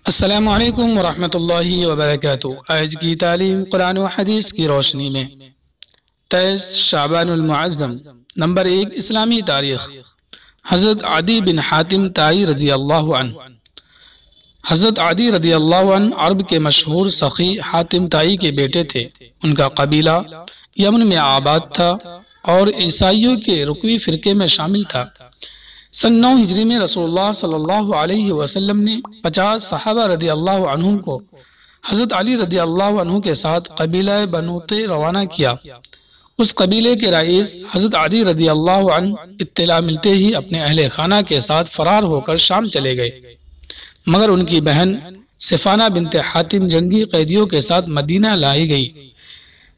السلام علیکم ورحمۃ اللہ وبرکاتہ۔ آج کی تعلیم قرآن و حدیث کی روشنی میں 23 شعبان المعظم نمبر 1 اسلامی تاریخ۔ حضرت عدی بن حاتم طائی رضی اللہ عنہ۔ حضرت عدی رضی اللہ عنہ عرب کے مشہور سخی حاتم طائی کے بیٹے تھے۔ ان کا قبیلہ یمن میں آباد تھا اور عیسائیوں کے رکوی فرقے میں شامل تھا۔ سن 9 ہجری میں رسول اللہ صلی اللہ علیہ وسلم نے 50 صحابہ رضی اللہ عنہم کو حضرت علی رضی اللہ عنہ کے ساتھ قبیلہ بنوتے روانہ کیا۔ اس قبیلے کے رئیس حضرت علی رضی اللہ عنہ اطلاع ملتے ہی اپنے اہل خانہ کے ساتھ فرار ہو کر شام چلے گئے، مگر ان کی بہن صفانہ بنت حاتم جنگی قیدیوں کے ساتھ مدینہ لائی گئی۔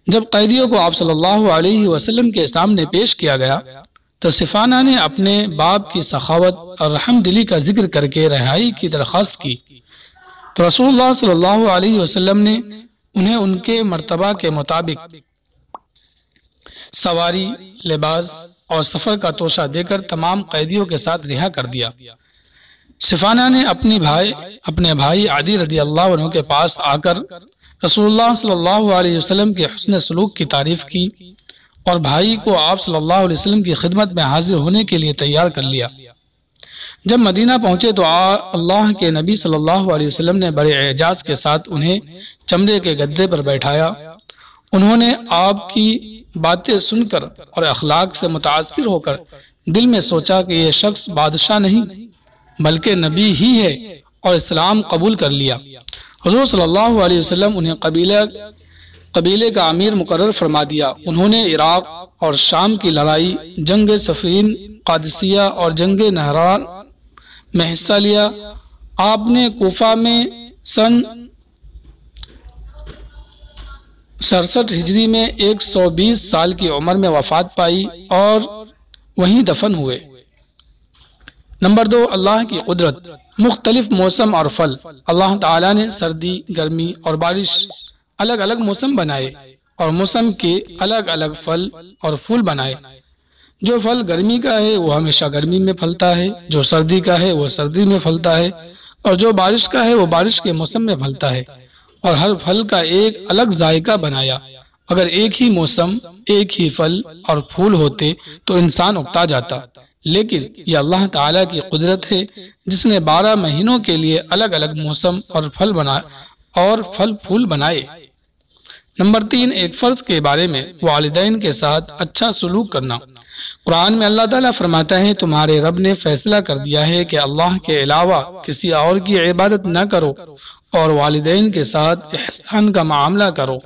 جب قیدیوں کو آپ صلی اللہ علیہ وسلم کے سامنے پیش کیا گیا تو صفانہ نے اپنے باپ کی سخاوت اور رحم دلی کا ذکر کر کے رہائی کی درخواست کی، تو رسول اللہ صلی اللہ علیہ وسلم نے انہیں ان کے مرتبہ کے مطابق سواری، لباس اور سفر کا توشہ دے کر تمام قیدیوں کے ساتھ رہا کر دیا۔ صفانہ نے اپنے بھائی عدی رضی اللہ عنہ کے پاس آ کر رسول اللہ صلی اللہ علیہ وسلم کے حسن سلوک کی تعریف کی اور بھائی کو آپ صلی اللہ علیہ وسلم کی خدمت میں حاضر ہونے کے لیے تیار کر لیا۔ جب مدینہ پہنچے تو اللہ کے نبی صلی اللہ علیہ وسلم نے بڑے اعجاز کے ساتھ انہیں چمڑے کے گدے پر بیٹھایا۔ انہوں نے آپ کی باتیں سن کر اور اخلاق سے متاثر ہو کر دل میں سوچا کہ یہ شخص بادشاہ نہیں بلکہ نبی ہی ہے، اور اسلام قبول کر لیا۔ حضور صلی اللہ علیہ وسلم انہیں قبیلے کا امیر مقرر فرما دیا۔ انہوں نے عراق اور شام کی لڑائی، جنگ صفین، قادسیہ اور جنگ نہران میں حصہ لیا۔ آپ نے کوفہ میں سن 67 ہجری میں 120 سال کی عمر میں وفات پائی اور وہیں دفن ہوئے۔ نمبر 2 اللہ کی قدرت۔ مختلف موسم اور پھل۔ اللہ تعالیٰ نے سردی، گرمی اور بارش الگ الگ موسم بنائے اور موسم کے الگ الگ پھل اور پھول بنائے۔ جو پھل گرمی کا ہے وہ ہمیشہ گرمی میں پھلتا ہے، جو سردی کا ہے وہ سردی میں پھلتا ہے، اور جو بارش کا ہے وہ بارش کے موسم میں پھلتا ہے، اور ہر پھل کا ایک الگ ذائقہ بنایا۔ اگر ایک ہی موسم، ایک ہی پھل اور پھول ہوتے تو انسان اکتا جاتا، لیکن یہ اللہ تعالیٰ کی قدرت ہے جس نے 12 مہینوں کے لیے الگ الگ موسم اور پھل پھول بنائے۔ نمبر 3 ایک فرض کے بارے میں والدین کے ساتھ اچھا سلوک کرنا۔ قرآن میں اللہ تعالیٰ فرماتا ہے، تمہارے رب نے فیصلہ کر دیا ہے کہ اللہ کے علاوہ کسی اور کی عبادت نہ کرو اور والدین کے ساتھ احسان کا معاملہ کرو۔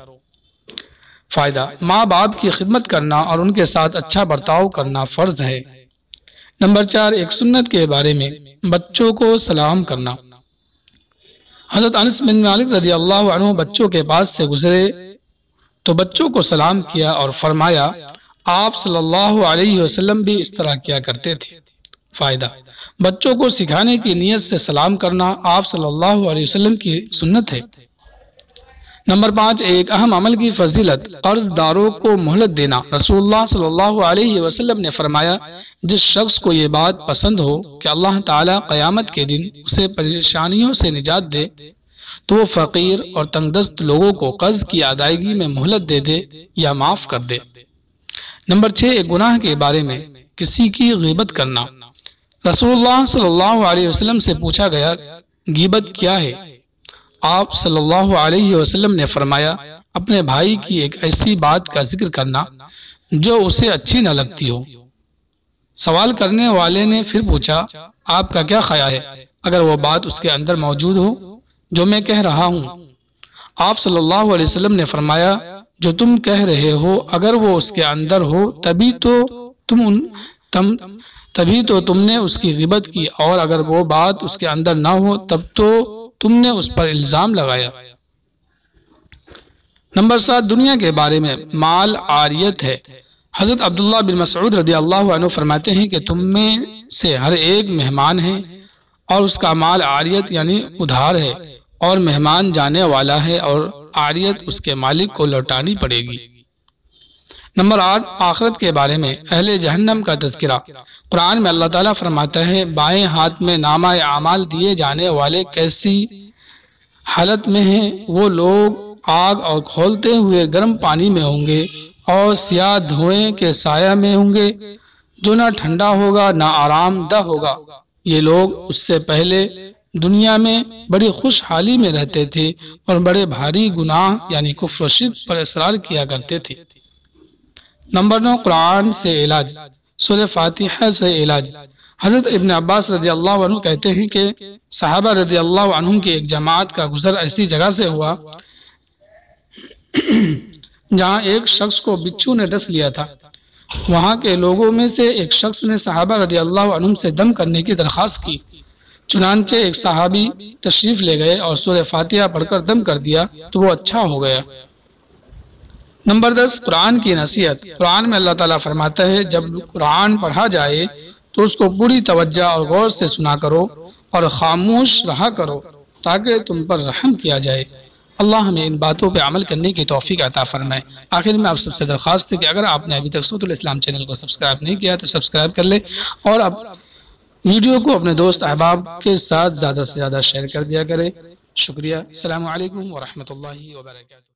فائدہ، ماں باپ کی خدمت کرنا اور ان کے ساتھ اچھا برتاؤ کرنا فرض ہے۔ نمبر 4 ایک سنت کے بارے میں بچوں کو سلام کرنا۔ حضرت انس بن مالک رضی اللہ عنہ بچوں کے پاس سے گزرے تو بچوں کو سلام کیا اور فرمایا، آپ صلی اللہ علیہ وسلم بھی اس طرح کیا کرتے تھے۔ فائدہ، بچوں کو سکھانے کی نیت سے سلام کرنا آپ صلی اللہ علیہ وسلم کی سنت ہے۔ نمبر 5 ایک اہم عمل کی فضیلت، قرض داروں کو مہلت دینا۔ رسول اللہ صلی اللہ علیہ وسلم نے فرمایا، جس شخص کو یہ بات پسند ہو کہ اللہ تعالیٰ قیامت کے دن اسے پریشانیوں سے نجات دے تو وہ فقیر اور تنگ دست لوگوں کو قرض کی ادائیگی میں مہلت دے دے یا معاف کر دے۔ نمبر 6 ایک گناہ کے بارے میں کسی کی غیبت کرنا۔ رسول اللہ صلی اللہ علیہ وسلم سے پوچھا گیا، غیبت کیا ہے؟ آپ صلی اللہ علیہ وسلم نے فرمایا، اپنے بھائی کی ایک ایسی بات کا ذکر کرنا جو اسے اچھی نہ لگتی ہو۔ سوال کرنے والے نے پھر پوچھا، آپ کا کیا خیال ہے اگر وہ بات اس کے اندر موجود ہو جو میں کہہ رہا ہوں؟ آپ صلی اللہ علیہ وسلم نے فرمایا، جو تم کہہ رہے ہو اگر وہ اس کے اندر ہو تبھی تو تم نے اس کی غیبت کی، اور اگر وہ بات اس کے اندر نہ ہو تب تو تم نے اس پر الزام لگایا۔ نمبر 7 دنیا کے بارے میں مال عاریت ہے۔ حضرت عبداللہ بن مسعود رضی اللہ عنہ فرماتے ہیں کہ تم میں سے ہر ایک مہمان ہے اور اس کا مال عاریت یعنی ادھار ہے، اور مہمان جانے والا ہے اور عاریت اس کے مالک کو لوٹانی پڑے گی۔ نمبر 8 آخرت کے بارے میں اہل جہنم کا تذکرہ۔ قرآن میں اللہ تعالیٰ فرماتا ہے، بائیں ہاتھ میں نامہ اعمال دیے جانے والے کیسی حالت میں ہیں وہ لوگ آگ اور کھولتے ہوئے گرم پانی میں ہوں گے اور سیاہ دھوئیں کے سایہ میں ہوں گے جو نہ ٹھنڈا ہوگا نہ آرام دہ ہوگا۔ یہ لوگ اس سے پہلے دنیا میں بڑی خوشحالی میں رہتے تھے اور بڑے بھاری گناہ یعنی کفر و شرک پر اصرار کیا کرتے تھے۔ نمبر 9، قرآن سے علاج، سورہ فاتحہ سے علاج۔ حضرت ابن عباس رضی اللہ عنہ کہتے ہیں کہ صحابہ رضی اللہ عنہ کی ایک جماعت کا گزر ایسی جگہ سے ہوا جہاں ایک شخص کو بچھو نے ڈس لیا تھا۔ وہاں کے لوگوں میں سے ایک شخص نے صحابہ رضی اللہ عنہ سے دم کرنے کی درخواست کی۔ چنانچہ ایک صحابی تشریف لے گئے اور سورہ فاتحہ پڑھ کر دم کر دیا تو وہ اچھا ہو گیا۔ نمبر 10، قرآن کی نصیحت۔ قرآن میں اللہ تعالیٰ فرماتا ہے جب قرآن پڑھا جائے تو اس کو پوری توجہ اور غور سے سنا کرو اور خاموش رہا کرو تاکہ تم پر رحم کیا جائے۔ اللہ ہمیں ان باتوں پہ عمل کرنے کی توفیق عطا فرمائے۔ آخر میں آپ سب سے درخواست ہے کہ اگر آپ نے ابھی تک صوت الاسلام چینل کو سبسکرائب نہیں کیا تو سبسکرائب کر لیں اور اب ویڈیو کو اپنے دوست احباب کے ساتھ زیادہ سے زیادہ شیئر کر دیا کریں۔ شکریہ۔ السلام علیکم ورحمۃ اللہ وبرکاتہ۔